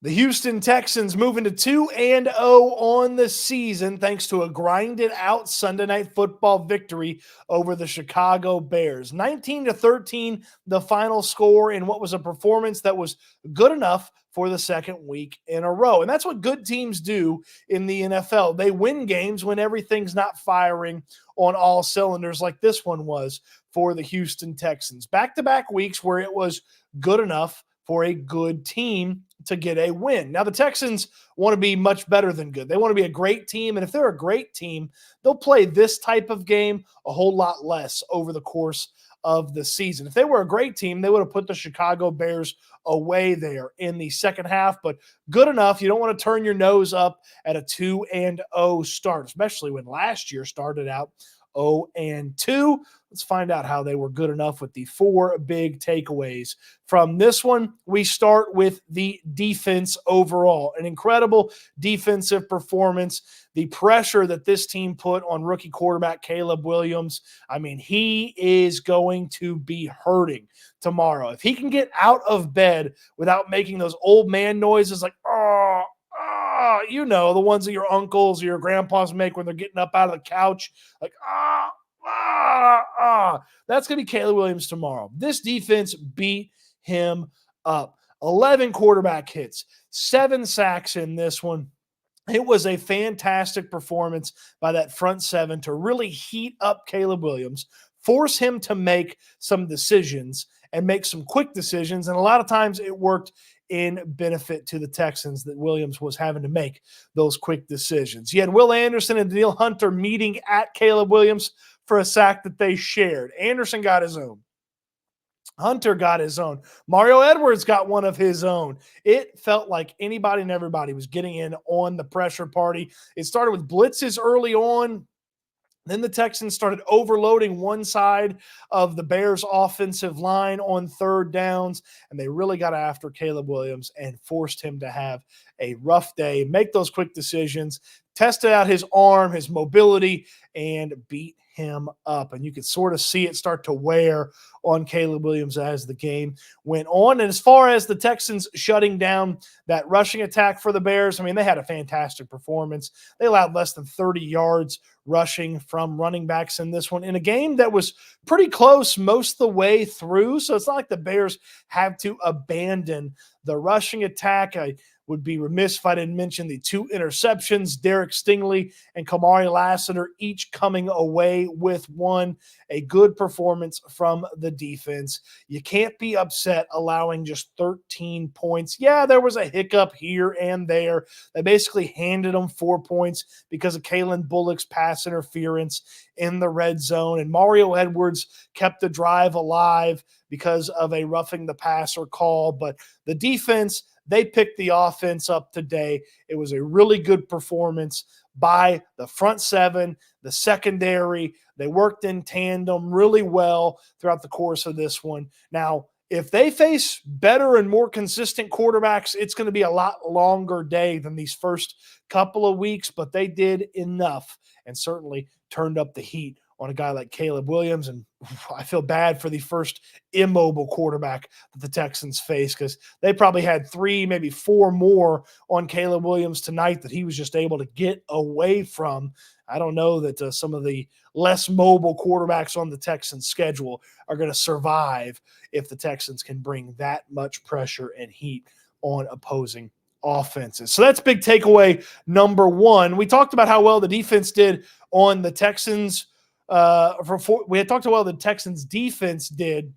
The Houston Texans moving to 2-0 on the season thanks to a grinded out Sunday Night Football victory over the Chicago Bears. 19-13 the final score in what was a performance that was good enough for the second week in a row. And that's what good teams do in the NFL. They win games when everything's not firing on all cylinders like this one was for the Houston Texans. Back-to-back weeks where it was good enough for a good team to get a win. Now, the Texans want to be much better than good. They want to be a great team, and if they're a great team, they'll play this type of game a whole lot less over the course of the season. If they were a great team, they would have put the Chicago Bears away there in the second half, but good enough. You don't want to turn your nose up at a 2-0 start, especially when last year started out 0-2. Let's find out how they were good enough with the four big takeaways from this one. We start with the defense overall. An incredible defensive performance. The pressure that this team put on rookie quarterback Caleb Williams, I mean, he is going to be hurting tomorrow. If he can get out of bed without making those old man noises like, you know, the ones that your uncles or your grandpas make when they're getting up out of the couch, like, that's going to be Caleb Williams tomorrow. This defense beat him up. 11 quarterback hits, 7 sacks in this one. It was a fantastic performance by that front seven to really heat up Caleb Williams, force him to make some decisions and make some quick decisions. And a lot of times it worked in benefit to the Texans that Williams was having to make those quick decisions. You had Will Anderson and Danielle Hunter meeting at Caleb Williams for a sack that they shared. Anderson got his own. Hunter got his own. Mario Edwards got one of his own. It felt like anybody and everybody was getting in on the pressure party. It started with blitzes early on. Then the Texans started overloading one side of the Bears' offensive line on third downs, and they really got after Caleb Williams and forced him to have a rough day, make those quick decisions, tested out his arm, his mobility, and beat him up. And you could sort of see it start to wear on Caleb Williams as the game went on. And as far as the Texans shutting down that rushing attack for the Bears, I mean, they had a fantastic performance. They allowed less than 30 yards rushing from running backs in this one in a game that was pretty close most of the way through. So it's not like the Bears have to abandon the rushing attack. I would be remiss if I didn't mention the 2 interceptions. Derek Stingley and Kamari Lassiter each coming away with one. A good performance from the defense. You can't be upset allowing just 13 points. Yeah, there was a hiccup here and there. They basically handed them 4 points because of Kalen Bullock's pass interference in the red zone. And Mario Edwards kept the drive alive because of a roughing the passer call. But the defense, they picked the offense up today. It was a really good performance by the front seven, the secondary. They worked in tandem really well throughout the course of this one. Now, if they face better and more consistent quarterbacks, it's going to be a lot longer day than these first couple of weeks, but they did enough and certainly turned up the heat on a guy like Caleb Williams. And I feel bad for the first immobile quarterback that the Texans face because they probably had 3, maybe 4 more on Caleb Williams tonight that he was just able to get away from. I don't know that some of the less mobile quarterbacks on the Texans schedule are going to survive if the Texans can bring that much pressure and heat on opposing offenses. So that's big takeaway number 1. We talked about how well the defense did on the Texans. We had talked about how well the Texans defense did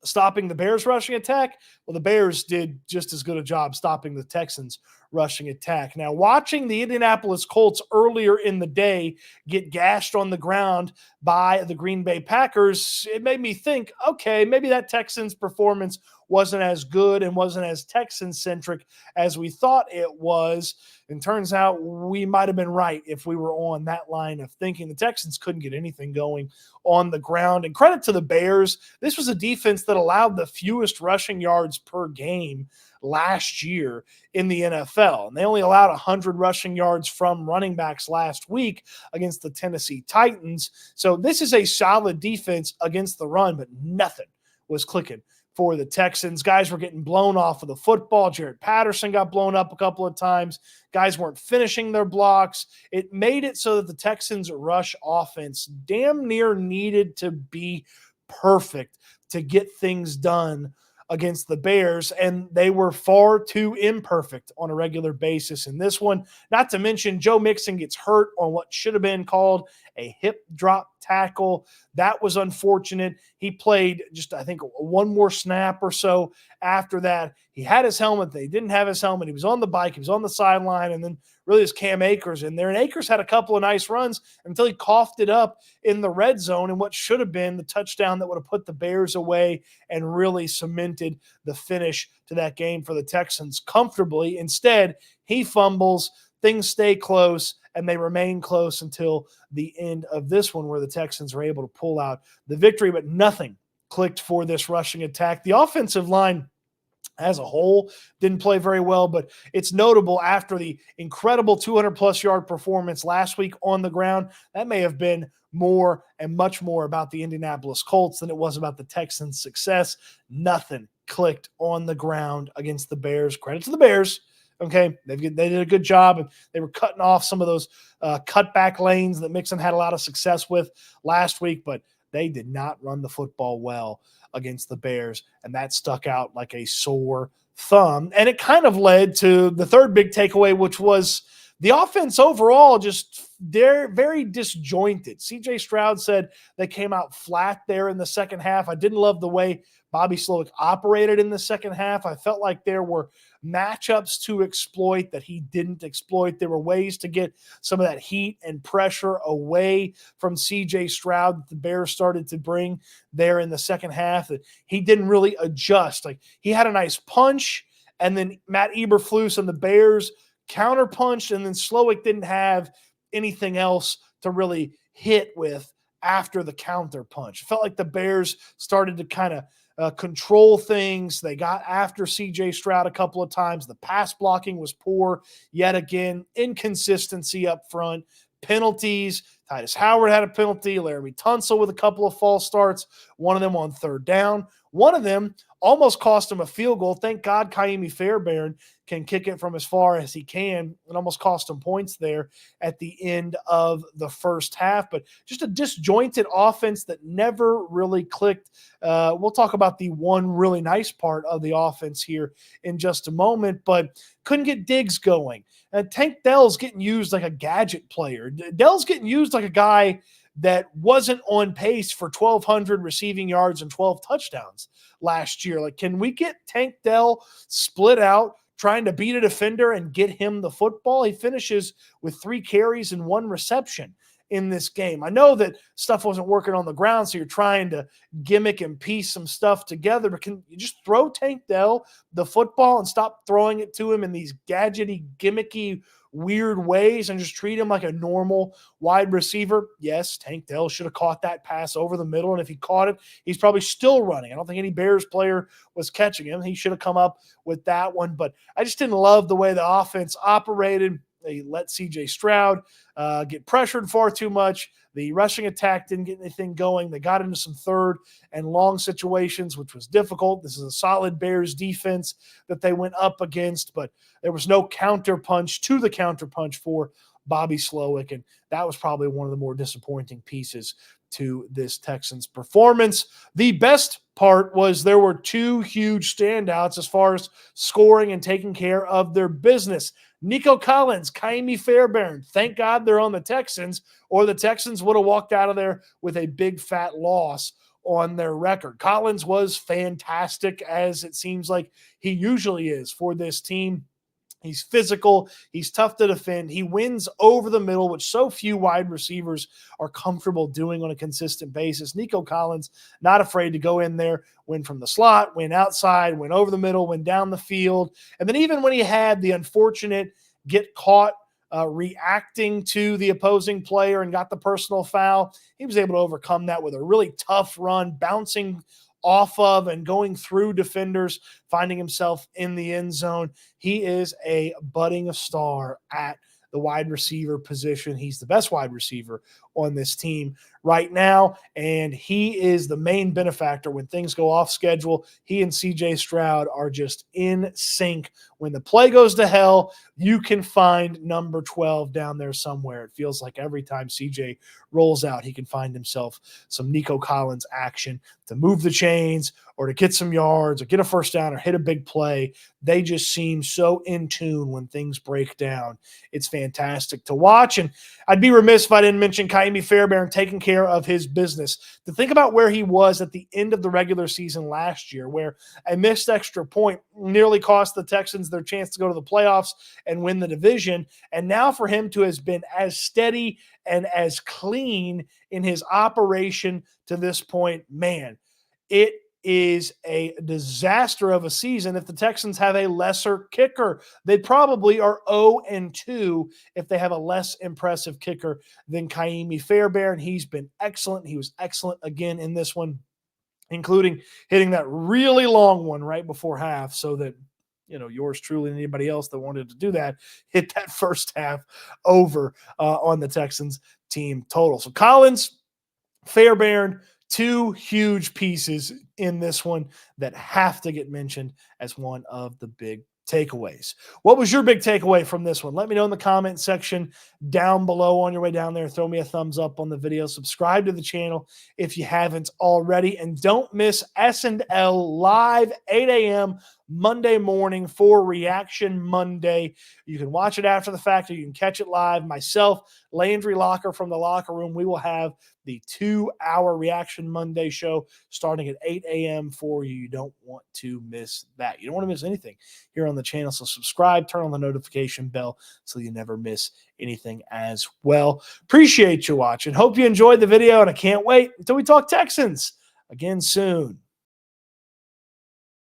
stopping the Bears rushing attack. Well, the Bears did just as good a job stopping the Texans rushing attack. Now, watching the Indianapolis Colts earlier in the day get gashed on the ground by the Green Bay Packers, it made me think, okay, maybe that Texans performance wasn't as good and wasn't as Texan-centric as we thought it was. And turns out we might have been right if we were on that line of thinking. The Texans couldn't get anything going on the ground. And credit to the Bears, this was a defense that allowed the fewest rushing yards per game last year in the NFL. And they only allowed 100 rushing yards from running backs last week against the Tennessee Titans. So this is a solid defense against the run, but nothing was clicking for the Texans. Guys were getting blown off of the football. Jared Patterson got blown up a couple of times. Guys weren't finishing their blocks. It made it so that the Texans' rush offense damn near needed to be perfect to get things done against the Bears, and they were far too imperfect on a regular basis in this one. Not to mention, Joe Mixon gets hurt on what should have been called a hip drop tackle. That was unfortunate. He played just, I think, one more snap or so after that. He had his helmet. They didn't have his helmet. He was on the bike. He was on the sideline, and then really is Cam Akers in there. And Akers had a couple of nice runs until he coughed it up in the red zone in what should have been the touchdown that would have put the Bears away and really cemented the finish to that game for the Texans comfortably. Instead, he fumbles, things stay close, and they remain close until the end of this one where the Texans are able to pull out the victory, but nothing clicked for this rushing attack. The offensive line as a whole didn't play very well, but it's notable after the incredible 200-plus yard performance last week on the ground. That may have been more and much more about the Indianapolis Colts than it was about the Texans' success. Nothing clicked on the ground against the Bears. Credit to the Bears. Okay, they did a good job, and they were cutting off some of those cutback lanes that Mixon had a lot of success with last week, but they did not run the football well against the Bears, and that stuck out like a sore thumb. And it kind of led to the third big takeaway, which was the offense overall just they're very disjointed. CJ Stroud said they came out flat there in the second half. I didn't love the way Bobby Slowick operated in the second half. I felt like there were matchups to exploit that he didn't exploit. There were ways to get some of that heat and pressure away from CJ Stroud that the Bears started to bring there in the second half that he didn't really adjust. Like he had a nice punch, and then Matt Eberflus and the Bears counterpunched, and then Slowick didn't have anything else to really hit with after the counter punch. It felt like the Bears started to kind of control things. They got after CJ Stroud a couple of times. The pass blocking was poor yet again. Inconsistency up front. Penalties. Titus Howard had a penalty. Laramie Tunsil with a couple of false starts. One of them on third down. One of them almost cost him a field goal. Thank God Kaimi Fairbairn can kick it from as far as he can. It almost cost him points there at the end of the first half. But just a disjointed offense that never really clicked. We'll talk about the one really nice part of the offense here in just a moment, but couldn't get Diggs going. Tank Dell's getting used like a gadget player. Dell's getting used like a guy that wasn't on pace for 1,200 receiving yards and 12 touchdowns last year. Like, can we get Tank Dell split out trying to beat a defender and get him the football? He finishes with 3 carries and 1 reception in this game. I know that stuff wasn't working on the ground, so you're trying to gimmick and piece some stuff together, but can you just throw Tank Dell the football and stop throwing it to him in these gadgety, gimmicky, weird ways and just treat him like a normal wide receiver? Yes, Tank Dell should have caught that pass over the middle, and if he caught it, he's probably still running. I don't think any Bears player was catching him. He should have come up with that one, but I just didn't love the way the offense operated. They let CJ Stroud get pressured far too much. The rushing attack didn't get anything going. They got into some third and long situations, which was difficult. This is a solid Bears defense that they went up against, but there was no counterpunch to the counterpunch for Bobby Slowick, and that was probably one of the more disappointing pieces to this Texans performance. The best part was there were 2 huge standouts as far as scoring and taking care of their business. Nico Collins, Kaimi Fairbairn. Thank God they're on the Texans, or the Texans would have walked out of there with a big fat loss on their record. Collins was fantastic, as it seems like he usually is for this team. He's physical. He's tough to defend. He wins over the middle, which so few wide receivers are comfortable doing on a consistent basis. Nico Collins, not afraid to go in there, win from the slot, win outside, win over the middle, win down the field. And then even when he had the unfortunate get caught reacting to the opposing player and got the personal foul, he was able to overcome that with a really tough run, bouncing off of and going through defenders, finding himself in the end zone. He is a budding star at the wide receiver position. He's the best wide receiver on this team right now, and he is the main benefactor when things go off schedule. He and CJ Stroud are just in sync. When the play goes to hell, you can find number 12 down there somewhere. It feels like every time CJ rolls out, he can find himself some Nico Collins action to move the chains or to get some yards or get a first down or hit a big play. They just seem so in tune when things break down. It's fantastic to watch. And I'd be remiss if I didn't mention Kaimi Fairbairn taking care of his business. To think about where he was at the end of the regular season last year, where a missed extra point nearly cost the Texans their chance to go to the playoffs and win the division. And now for him to have been as steady and as clean in his operation to this point, man, it is a disaster of a season if the Texans have a lesser kicker. They probably are 0-2 if they have a less impressive kicker than Kaimi Fairbairn. He's been excellent. He was excellent again in this one, including hitting that really long one right before half so that, yours truly and anybody else that wanted to do that, hit that first half over on the Texans team total. So Collins, Fairbairn, two huge pieces in this one that have to get mentioned as one of the big takeaways. What was your big takeaway from this one? Let me know in the comment section down below on your way down there. Throw me a thumbs up on the video. Subscribe to the channel if you haven't already. And don't miss S&L live 8 a.m. Monday morning for Reaction Monday. You can watch it after the fact or you can catch it live. Myself, Landry Locker from the Locker Room, we will have the 2-hour Reaction Monday show starting at 8 a.m. for you. You don't want to miss that. You don't want to miss anything here on the channel. So subscribe, turn on the notification bell so you never miss anything as well. Appreciate you watching. Hope you enjoyed the video, and I can't wait until we talk Texans again soon.